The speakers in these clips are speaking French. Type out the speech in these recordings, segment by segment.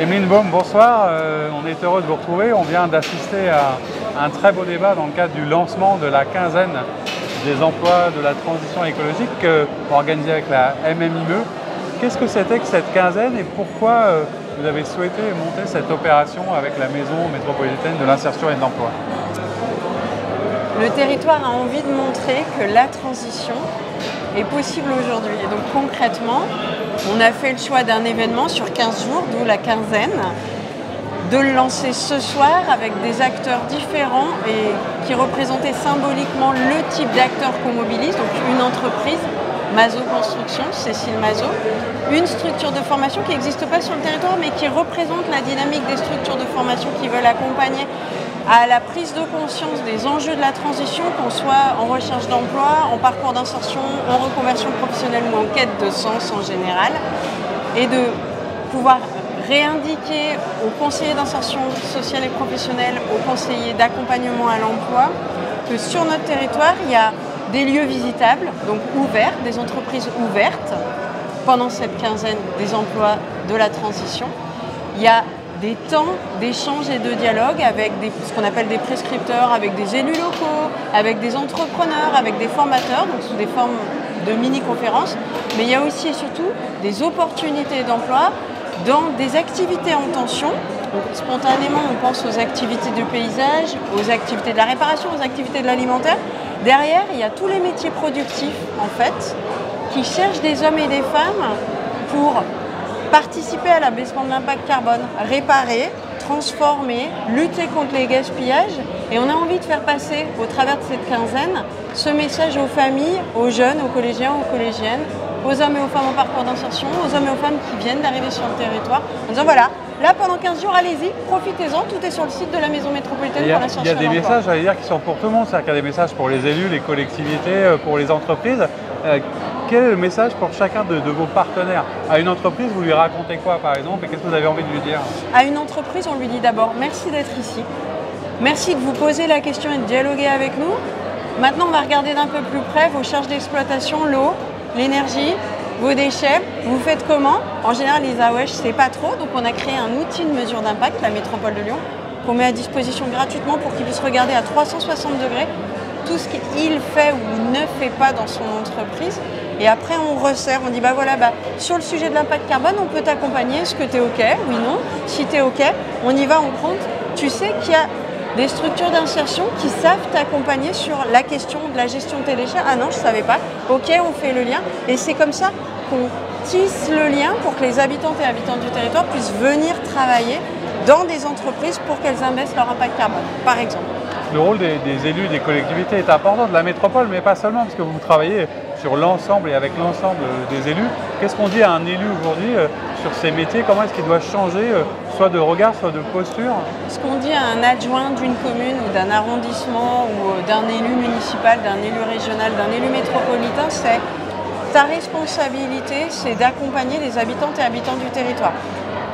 Emeline Baume, bonsoir. On est heureux de vous retrouver. On vient d'assister à un très beau débat dans le cadre du lancement de la quinzaine des emplois de la transition écologique organisée avec la MMIME. Qu'est-ce que c'était que cette quinzaine et pourquoi vous avez souhaité monter cette opération avec la Maison métropolitaine de l'insertion et de l'emploi? Le territoire a envie de montrer que la transition est possible aujourd'hui. Et donc concrètement, on a fait le choix d'un événement sur 15 jours, d'où la quinzaine, de le lancer ce soir avec des acteurs différents et qui représentaient symboliquement le type d'acteurs qu'on mobilise, donc une entreprise, Mazo Construction, Cécile Mazo, une structure de formation qui n'existe pas sur le territoire mais qui représente la dynamique des structures de formation qui veulent accompagner à la prise de conscience des enjeux de la transition, qu'on soit en recherche d'emploi, en parcours d'insertion, en reconversion professionnelle ou en quête de sens en général, et de pouvoir réindiquer aux conseillers d'insertion sociale et professionnelle, aux conseillers d'accompagnement à l'emploi, que sur notre territoire, il y a des lieux visitables, donc ouverts, des entreprises ouvertes, pendant cette quinzaine des emplois de la transition. Il y a des temps d'échange et de dialogue avec ce qu'on appelle des prescripteurs, avec des élus locaux, avec des entrepreneurs, avec des formateurs, donc sous des formes de mini-conférences. Mais il y a aussi et surtout des opportunités d'emploi dans des activités en tension. Donc, spontanément, on pense aux activités du paysage, aux activités de la réparation, aux activités de l'alimentaire. Derrière, il y a tous les métiers productifs, en fait, qui cherchent des hommes et des femmes pour participer à l'abaissement de l'impact carbone, réparer, transformer, lutter contre les gaspillages. Et on a envie de faire passer, au travers de cette quinzaine, ce message aux familles, aux jeunes, aux collégiens, aux collégiennes, aux hommes et aux femmes en parcours d'insertion, aux hommes et aux femmes qui viennent d'arriver sur le territoire, en disant voilà, là pendant 15 jours, allez-y, profitez-en, tout est sur le site de la Maison métropolitaine pour l'insertion. Il y a des messages, j'allais dire, qui sont pour tout le monde, c'est-à-dire qu'il y a des messages pour les élus, les collectivités, pour les entreprises. Quel est le message pour chacun de vos partenaires? À une entreprise, vous lui racontez quoi par exemple et qu'est-ce que vous avez envie de lui dire? À une entreprise, on lui dit d'abord merci d'être ici, merci de vous poser la question et de dialoguer avec nous. Maintenant, on va regarder d'un peu plus près vos charges d'exploitation, l'eau, l'énergie, vos déchets. Vous faites comment? En général, les AOH, c'est pas trop, donc on a créé un outil de mesure d'impact, la métropole de Lyon, qu'on met à disposition gratuitement pour qu'il puisse regarder à 360 degrés tout ce qu'il fait ou ne fait pas dans son entreprise. Et après, on resserre, on dit bah voilà, sur le sujet de l'impact carbone, on peut t'accompagner. Est-ce que tu es OK? Oui, non. Si tu es OK, on y va, on compte. Tu sais qu'il y a des structures d'insertion qui savent t'accompagner sur la question de la gestion de tes déchets. Ah non, je ne savais pas. OK, on fait le lien. Et c'est comme ça qu'on tisse le lien pour que les habitantes et habitants du territoire puissent venir travailler dans des entreprises pour qu'elles abaissent leur impact carbone, par exemple. Le rôle des élus, des collectivités est important, de la métropole, mais pas seulement, parce que vous travaillez sur l'ensemble et avec l'ensemble des élus. Qu'est-ce qu'on dit à un élu aujourd'hui sur ces métiers? Comment est-ce qu'il doit changer, soit de regard, soit de posture? Ce qu'on dit à un adjoint d'une commune ou d'un arrondissement ou d'un élu municipal, d'un élu régional, d'un élu métropolitain, c'est ta responsabilité, c'est d'accompagner les habitantes et habitants du territoire.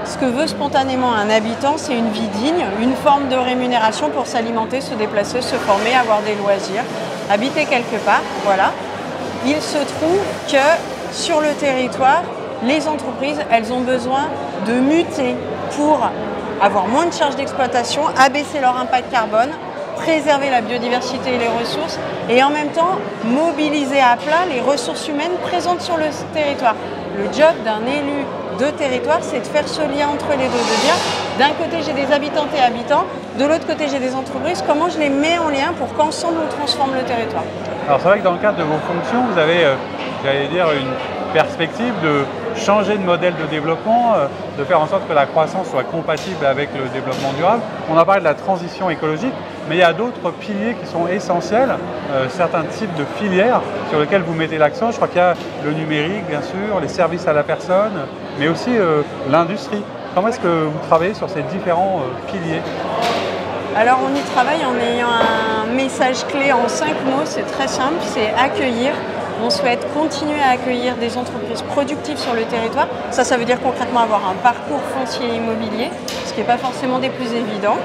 Ce que veut spontanément un habitant, c'est une vie digne, une forme de rémunération pour s'alimenter, se déplacer, se former, avoir des loisirs, habiter quelque part, voilà. Il se trouve que sur le territoire, les entreprises, elles ont besoin de muter pour avoir moins de charges d'exploitation, abaisser leur impact carbone, préserver la biodiversité et les ressources et en même temps mobiliser à plat les ressources humaines présentes sur le territoire. Le job d'un élu de territoire, c'est de faire ce lien entre les deux, de dire d'un côté j'ai des habitantes et habitants, de l'autre côté j'ai des entreprises, comment je les mets en lien pour qu'ensemble on transforme le territoire. Alors c'est vrai que dans le cadre de vos fonctions, vous avez, j'allais dire, une perspective de changer de modèle de développement, de faire en sorte que la croissance soit compatible avec le développement durable. On a parlé de la transition écologique, mais il y a d'autres piliers qui sont essentiels, certains types de filières sur lesquels vous mettez l'accent. Je crois qu'il y a le numérique, bien sûr, les services à la personne, mais aussi l'industrie. Comment est-ce que vous travaillez sur ces différents piliers? Alors on y travaille en ayant un message clé en 5 mots, c'est très simple, c'est accueillir. On souhaite continuer à accueillir des entreprises productives sur le territoire. Ça veut dire concrètement avoir un parcours foncier immobilier, ce qui n'est pas forcément des plus évidents,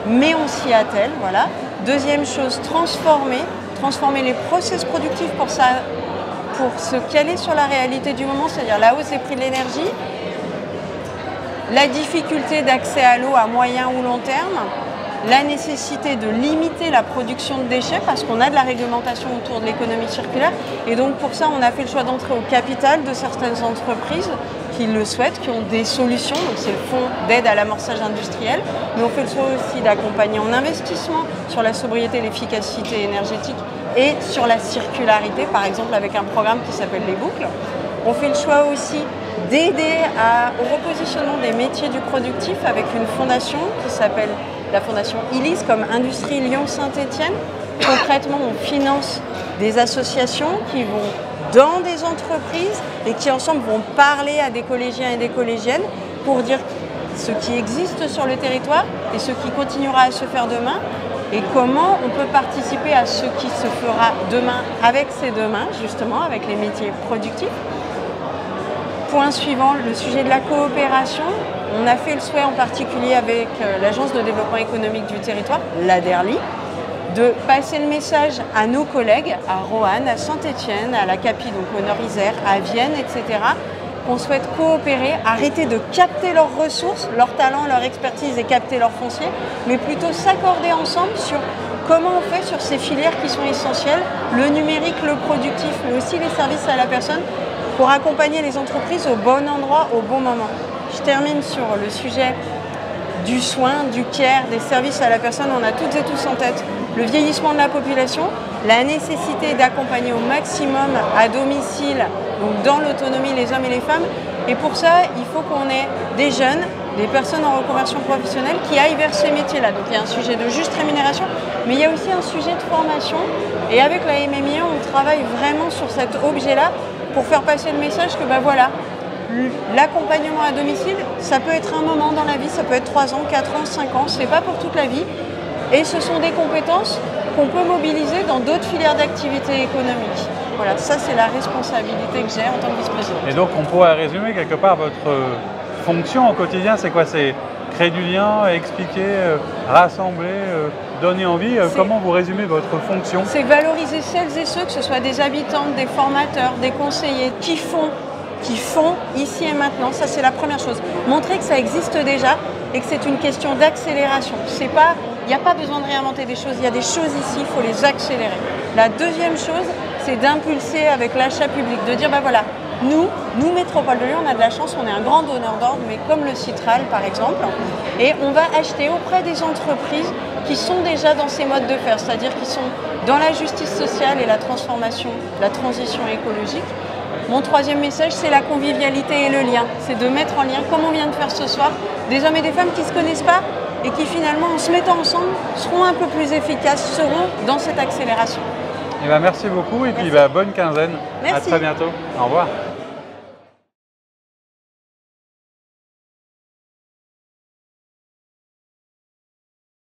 mais on s'y attelle, voilà. Deuxième chose, transformer les process productifs pour se caler sur la réalité du moment, c'est-à-dire la hausse des prix de l'énergie, la difficulté d'accès à l'eau à moyen ou long terme, la nécessité de limiter la production de déchets parce qu'on a de la réglementation autour de l'économie circulaire et donc pour ça on a fait le choix d'entrer au capital de certaines entreprises qui le souhaitent, qui ont des solutions, donc c'est le fonds d'aide à l'amorçage industriel, mais on fait le choix aussi d'accompagner en investissement sur la sobriété et l'efficacité énergétique et sur la circularité, par exemple avec un programme qui s'appelle Les Boucles. On fait le choix aussi d'aider au repositionnement des métiers du productif avec une fondation qui s'appelle la fondation ILIS comme Industrie Lyon-Saint-Étienne. Concrètement, on finance des associations qui vont dans des entreprises et qui ensemble vont parler à des collégiens et des collégiennes pour dire ce qui existe sur le territoire et ce qui continuera à se faire demain et comment on peut participer à ce qui se fera demain avec ces demain, justement, avec les métiers productifs. Point suivant, le sujet de la coopération. On a fait le souhait en particulier avec l'Agence de développement économique du territoire, l'ADERLI, de passer le message à nos collègues, à Roanne, à Saint-Étienne, à la CAPI, donc au Nord-Isère, à Vienne, etc., qu'on souhaite coopérer, arrêter de capter leurs ressources, leurs talents, leur expertise et capter leur foncier, mais plutôt s'accorder ensemble sur comment on fait sur ces filières qui sont essentielles, le numérique, le productif, mais aussi les services à la personne, pour accompagner les entreprises au bon endroit, au bon moment. Je termine sur le sujet du soin, du care, des services à la personne. On a toutes et tous en tête le vieillissement de la population, la nécessité d'accompagner au maximum à domicile, donc dans l'autonomie, les hommes et les femmes. Et pour ça, il faut qu'on ait des jeunes, des personnes en reconversion professionnelle qui aillent vers ces métiers-là. Donc il y a un sujet de juste rémunération, mais il y a aussi un sujet de formation. Et avec la MMIE, on travaille vraiment sur cet objet-là pour faire passer le message que voilà, l'accompagnement à domicile, ça peut être un moment dans la vie, ça peut être 3 ans, 4 ans, 5 ans, c'est pas pour toute la vie. Et ce sont des compétences qu'on peut mobiliser dans d'autres filières d'activité économique. Voilà, ça c'est la responsabilité que j'ai en tant que vice-présidente. Et donc on pourrait résumer quelque part votre fonction au quotidien, c'est quoi? C'est créer du lien, expliquer, rassembler, donner envie. Comment vous résumez votre fonction? C'est valoriser celles et ceux, que ce soit des habitants, des formateurs, des conseillers, qui font ici et maintenant. Ça c'est la première chose. Montrer que ça existe déjà et que c'est une question d'accélération. Il n'y a pas besoin de réinventer des choses, il y a des choses ici, il faut les accélérer. La deuxième chose, c'est d'impulser avec l'achat public, de dire voilà, nous, Métropole de Lyon, on a de la chance, on est un grand donneur d'ordre, mais comme le Citral par exemple, et on va acheter auprès des entreprises qui sont déjà dans ces modes de faire, c'est-à-dire qui sont dans la justice sociale et la transformation, la transition écologique. Mon troisième message, c'est la convivialité et le lien. C'est de mettre en lien, comme on vient de faire ce soir, des hommes et des femmes qui ne se connaissent pas et qui finalement, en se mettant ensemble, seront un peu plus efficaces, seront dans cette accélération. Merci beaucoup et puis bonne quinzaine. Merci. À très bientôt. Au revoir.